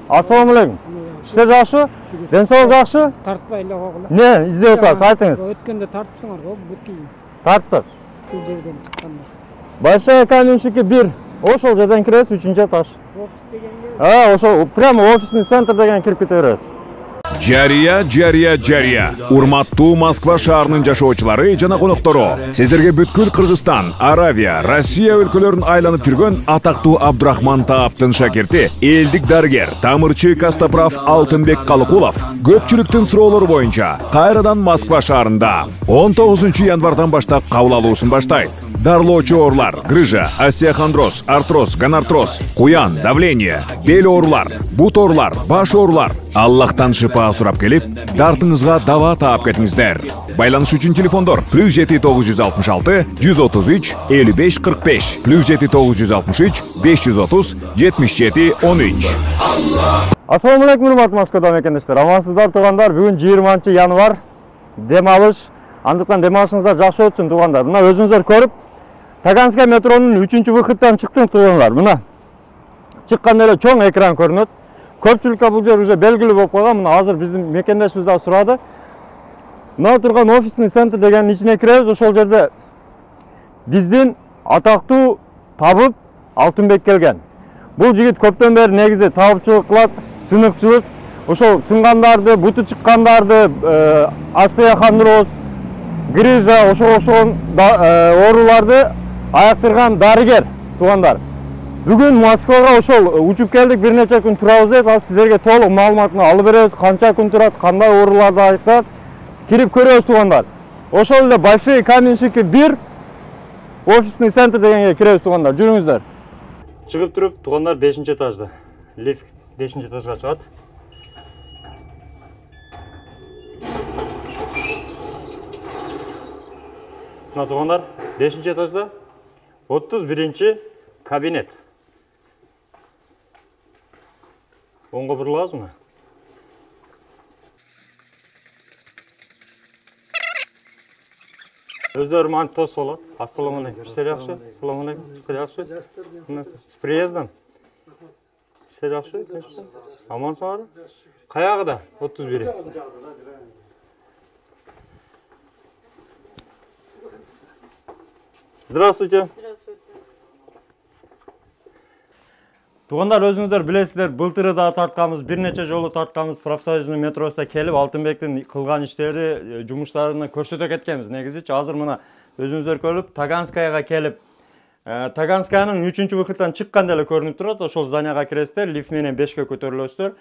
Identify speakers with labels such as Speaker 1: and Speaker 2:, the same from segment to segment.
Speaker 1: Assalamu alaikum. İşler жақсы? Денсаулық жақсы?
Speaker 2: Тартпай эле койгула.
Speaker 1: Не, издеп атабыз, айтыңыз.
Speaker 2: Өткөндө тартыпсыңар го, бүткүл.
Speaker 1: Тарттык.
Speaker 2: Ушул жерден чыкканда.
Speaker 1: Большая каменщики 1. Ошол жерден киресиз, 3-этаж.
Speaker 2: Офис дегенге?
Speaker 1: Ошол прямо офисный центр деген кирип кете бересиз.
Speaker 3: Жария. Урматтуу Москва шаарынын жашоочулары жана коноктору. Сиздерге бүткүл Кыргызстан, Аравия, Россия өлкөлөрүн айланып жүргөн атактуу Абдурахман Тааптын шакирти, элдик дарыгер, тамырчы Костоправ Алтынбек Калыкулов көпчүлүктүн суроолору боюнча кайрадан Москва шаарында 19 январдан баштап кабыл алуусун баштайт. Дарылоочу оорулар, грыжа, остеохондроз, артроз, гонартроз, куян, давление, бел оорулар, бут оорулар, баш оорулар. Аллахтан шипа сурап келип, дартыңызга дава таап кетиңиздер. Байланыш үчүн телефондор +7 966 133 55 45, +7 963 530 77 13.
Speaker 1: Assalamu alaikum, урматтуу Москвада мекендештер. Амансыздар туугандар. Бүгүн 20 январ. Дем алыш. Андыктан дем алышыңыздар жакшы өтсүн туугандар. Мына өзүңүздөр көрүп, Таганская метронун 3-выходтан чыктым туугандар. Мына чыкканда эле чоң экран көрүнөт. Көпчүлүккө бул жер уже белгилүү болуп калган. Мына азыр биздин мекендешибиз да сурады. Мына турган офисный центр дегенин ичине киребиз. Ошол жерде биздин атактуу табып Алтынбек келген. Бул жигит көптөн бери негизи табыпчылык кылат, сыныкчылык. Ошол сынгандарды, буту чыккандарды, остеохондроз, грыжа, ошол ооруларды аяктырган дарыгер туугандар. Бүгүн Москвага ошол учуп келдик, бир нече күн турабыз дейт. Ал сиздерге толук маалыматын алып беребиз. Канча күн турат, кандай ооруларды айыктат, кирип көрөбүз туугандар. Ошол эле Большие каменщики 1 офисный центр дегенге киребиз туугандар. Жүрүңүздөр. Чыгып туруп туугандар 5-этажда. Лифт 5-этажга чыгат. Мына туугандар 5-этажда 31 кабинет. Оңго бурулабызбы? Өздөрү мантип тосуп болот. Ассаламу алейкум. Иштер жакшы? Ассаламу алейкум. Иштер жакшы? С приездом. Иштер жакшы? Амансыңарбы? Каягыда? 31. Здравствуйте. Туугандар, өзүңүздөр билесиздер, былтыры да тартканбыз, бир нече жолу тартканбыз, профсоюздун метросуна келип, Алтынбектин кылган иштери, жумуштарына көрсөтө кеткенбиз. Негизичи азыр мына өзүңүздөр көрүп, Таганскаяга келип, Таганскаянын 3-выходтан чыкканда эле көрүнүп турат. Ошол зданияга киресиздер, лифт менен 5ке көтөрүлөсүздөр.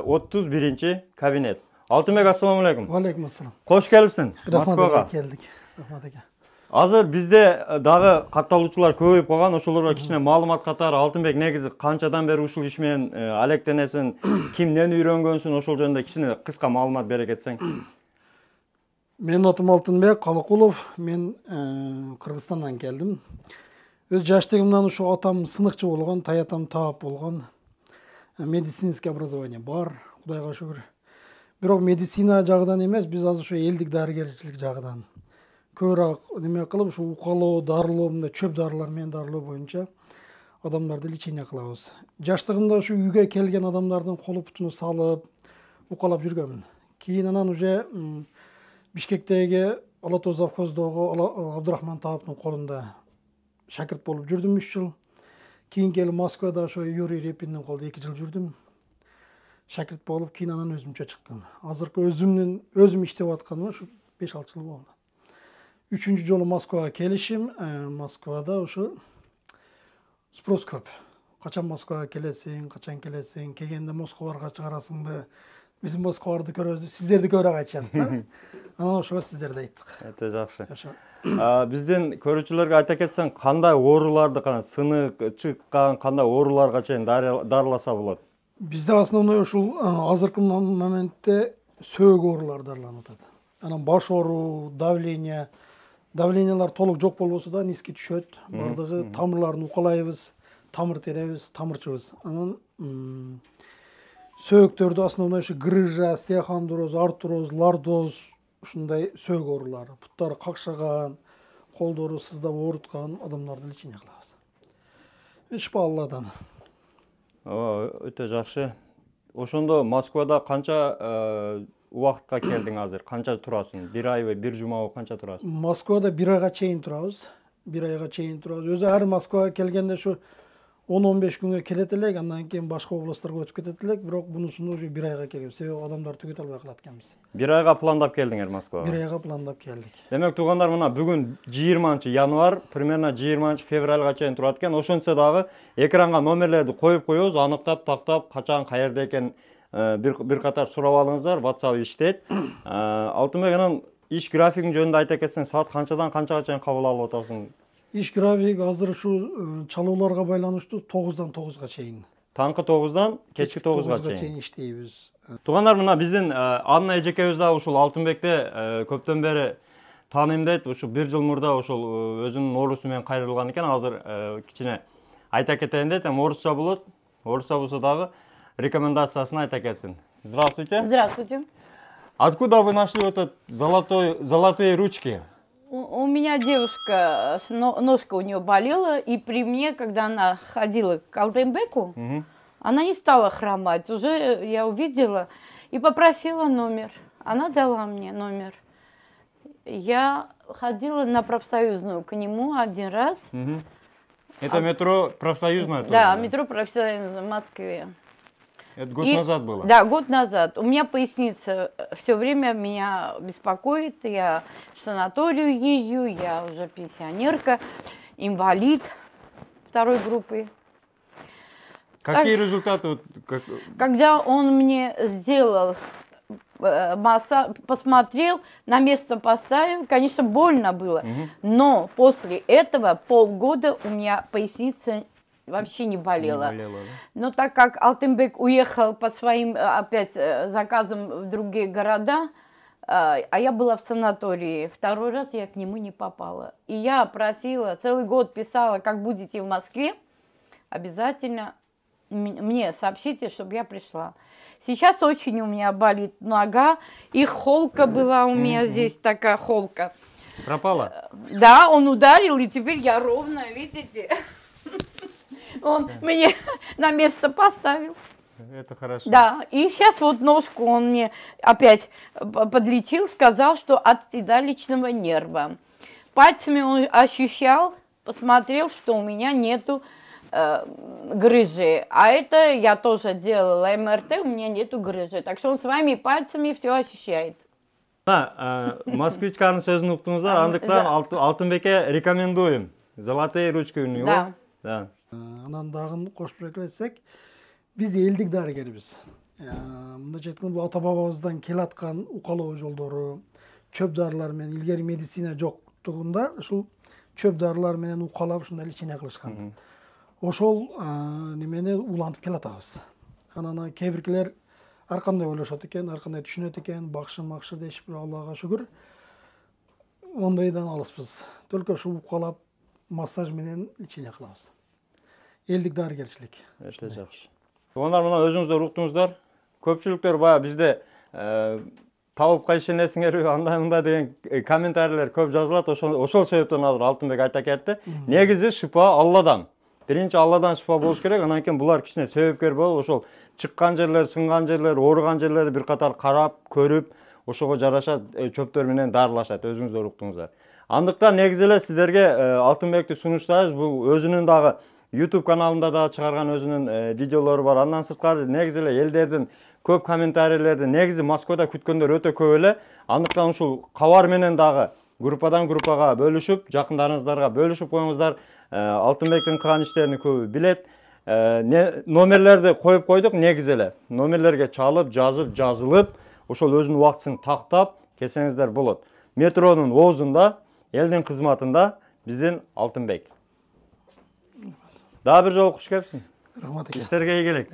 Speaker 1: 31 кабинет. Алтынбек, ассаламу алейкум.
Speaker 4: Алейкум ассалам.
Speaker 1: Кош келипсиң Москвага.
Speaker 4: Келдик. Рахмат ака.
Speaker 1: Азыр бизде дагы катталуучулар көбөйүп калган. Ошолорго кичине маалымат катары Алтынбек негизи канчадан бери ушул иш менен алектенесиң, кимден үйрөнгөнсүң, ошол жөнүндө кичине кыска маалымат бере кетсең.
Speaker 4: Менин атым Алтынбек Калыкулов. Мен Кыргызстандан келдим. Өз жаштыгымдан ушу атам сыныкчы болгон, таятам таап болгон. Медицинский образование бар, Кудайга шүгүр. Бирок медицина жагынан эмес, биз азыр ушу элдик дарыгерчилик жагынан көбүрөөк неме кылып, ушу укалоо, дарылоо, мындай чөп дарылар менен дарылоо боюнча адамдарды лечение кылабыз. Жаштыгымда ушу үйгө келген адамдардын колу бутуну салып, укалап жүргөмүн. Кийин анан уже Бишкектеги Алатоо завхоздогу Абдурахман Тааптын колунда шакирт болуп жүрдүм 3 жыл. Кийин келип Москвада ошо Юрий Репиндин колунда 2 жыл жүрдүм. Шакирт болуп, кийин анан өзүмчө чыктым. Азыркы өзүм иштеп атканыма ушу 5-6 жыл болду. 3-чү жолу Москвага келишим, Москвада ушу спрос көп. Качан Москвага келесиң, келгенде Москваларга чыгарасыңбы? Биз Москваларды көрөбүз, сиздерди көбүрөөк айтышат. Анан ошого сиздерди айттык.
Speaker 1: Өтө жакшы. Биздин көрүүчүлөргө айта кетсең, кандай ооруларды, сынык чыккан, кандай ооруларга чейин дарыласа болот?
Speaker 4: Бизде основной ушул азыркы моментте сөөк оорулары дарыланып атат. Анан баш оору, давлениялар толук жок болбосо да низкий түшөт. Бардыгы тамырларын укалайбыз, тамыр теребиз, тамырчыбыз. Анан сөөктөрдө основной ушу грыжа, остеохондроз, артроз, лордоз, ушундай сөөк оорулары, буттары какшаган, колдору сыздап ооруткан адамдарды лечение кылабыз. Шипа Алладан.
Speaker 1: Өтө жакшы. ошондо Москвада канча убакытка келдиң азыр? Канча турасың? Бир айбы, бир жумабы канча турасың?
Speaker 4: Москвада 1 айга чейин турабыз. 1 айга чейин турабыз. Өзү ар Москвага келгенде ушу 10-15 күнгө келет элек, андан кийин башка областтарга өтүп кетет элек, бирок бунусунда уже 1 айга келген. Себеби адамдар түгөт албай калат экенбиз.
Speaker 1: 1 айга пландап келдиңер Москвага?
Speaker 4: 1 айга пландап келдик.
Speaker 1: Демек туугандар, мына бүгүн 20-январь, примерно 20-февралга чейин турат экен. Ошончо дагы экранга номерлерди коюп коебуз, аныктап, тактап, качан, каерде экен бир катар сурап алыңыздар. WhatsApp иштейт. Алтынбек, анан иш графигин жөнүндө айта кетсең, саат канчадан канчага чейин кабыл алып атасың?
Speaker 4: Иш график азыр ушу чалууларга байланыштуу 9-дан 9га чейин.
Speaker 1: Таңкы 9-дан кечки 9га чейин
Speaker 4: иштейбиз.
Speaker 1: Туугандар, мына биздин Анна эжекебиз дагы ушул Алтынбекте көптөн бери тааныйм дейт. Ушу 1 жыл мурда ушул өзүнүн оорусу менен кайрылган экен. Азыр кичине айта кетейин дейт. Орусча болот. Орусча болсо дагы рекомендациясын айта кетсин. Здравствуйте.
Speaker 5: Здравствуйте.
Speaker 1: Откуда вы нашли вот этот золотые ручки?
Speaker 5: У меня девушка, ножка у нее болела, и при мне, когда она ходила к Алтынбеку, она не стала хромать. Уже я увидела и попросила номер. Она дала мне номер. Я ходила на профсоюзную к нему 1 раз.
Speaker 1: Это метро профсоюзное?
Speaker 5: Да, метро профсоюзное в Москве.
Speaker 1: Это год назад было?
Speaker 5: Да, год назад. У меня поясница все время меня беспокоит. Я в санаторию езжу, я уже пенсионерка, инвалид 2 группы.
Speaker 1: Какие результаты?
Speaker 5: Когда он мне сделал массаж, посмотрел, на место поставил, конечно, больно было. Но после этого полгода у меня поясница вообще не болела.
Speaker 1: Да?
Speaker 5: Но так как Алтынбек уехал по своим опять заказам в другие города, а я была в санатории, 2 раз я к нему не попала. И я просила, целый год писала, как будете в Москве, обязательно мне сообщите, чтобы я пришла. Сейчас очень у меня болит нога, и холка была у меня здесь, такая холка.
Speaker 1: Пропала?
Speaker 5: Да, он ударил, и теперь я ровная, видите? Он мне на место поставил.
Speaker 1: Это хорошо.
Speaker 5: Да, и сейчас вот ножку он мне опять подлечил, сказал, что от седалищного нерва. Пальцами он ощущал, посмотрел, что у меня нету грыжи. А это я тоже делала МРТ, у меня нету грыжи. Так что он своими пальцами все ощущает.
Speaker 1: Москвичканын сөзүн уктуңуздар, андыктан Алтынбекке рекомендуем. Золотые ручки у него. Да.
Speaker 4: Анан дагы кошуп айтсак, биз элдик дарыгербиз. Мындайча айтканда, бул ата бабабыздан келаткан укалоо жолдору, чөп дарылар менен, илгери медицина жоктугунда ушул чөп дарылар менен укалап ушундай лечение кылышкан. Ошол немени улантып келатабыз. Анан кээбиркилер ар кандай ойлошот экен, ар кандай түшүнөт экен, бакшы дешип, Аллага шүгүр. Ондойдон алыспыз. Только ушул укалап массаж менен лечение кылабыз. Элдик дарыгерчилик.
Speaker 1: Өтө жакшы. Туугандар, мына өзүңүздөр уктуңуздар. Көпчүлүктөр баягы бизде табыпка ишенесиңерби, андай мындай деген комментарийлер көп жазылат. Ошол себептен азыр Алтынбек айта кетти. Негизи шифа Алладан. Биринчи Алладан шифа болуш керек, анан кийин булар кичине себепкер болуп, ошол чыккан жерлер, сынган жерлер, ооруган жерлерди бир катар карап, көрүп, ошого жараша чөптөр менен дарылашат. Өзүңүздөр уктуңуздар. Андыктан негизи эле сиздерге Алтынбекти сунуштайбыз. Бул өзүнүн дагы YouTube каналында да чыгарган өзүнүн видеолору бар. Андан сырткары негизи эле элдердин көп комментарийлерди негизи Москвада күткөндөр өтө көп эле. Андыктан ушул кабар менен дагы группадан группага бөлүшүп, жакындарыңыздарга бөлүшүп коюңуздар. Алтынбектин кылган иштерин көбү билет. Номерлерди коюп койдук негизи эле. Номерлерге чалып, жазылып, ошол өзүнүн убактысын тактап келсеңиздер болот. Метронун оозунда, элдин кызматында биздин Алтынбек. Daha bir жолу куш келипсиң.
Speaker 4: Рахмат.
Speaker 1: Иштерге ийгилик.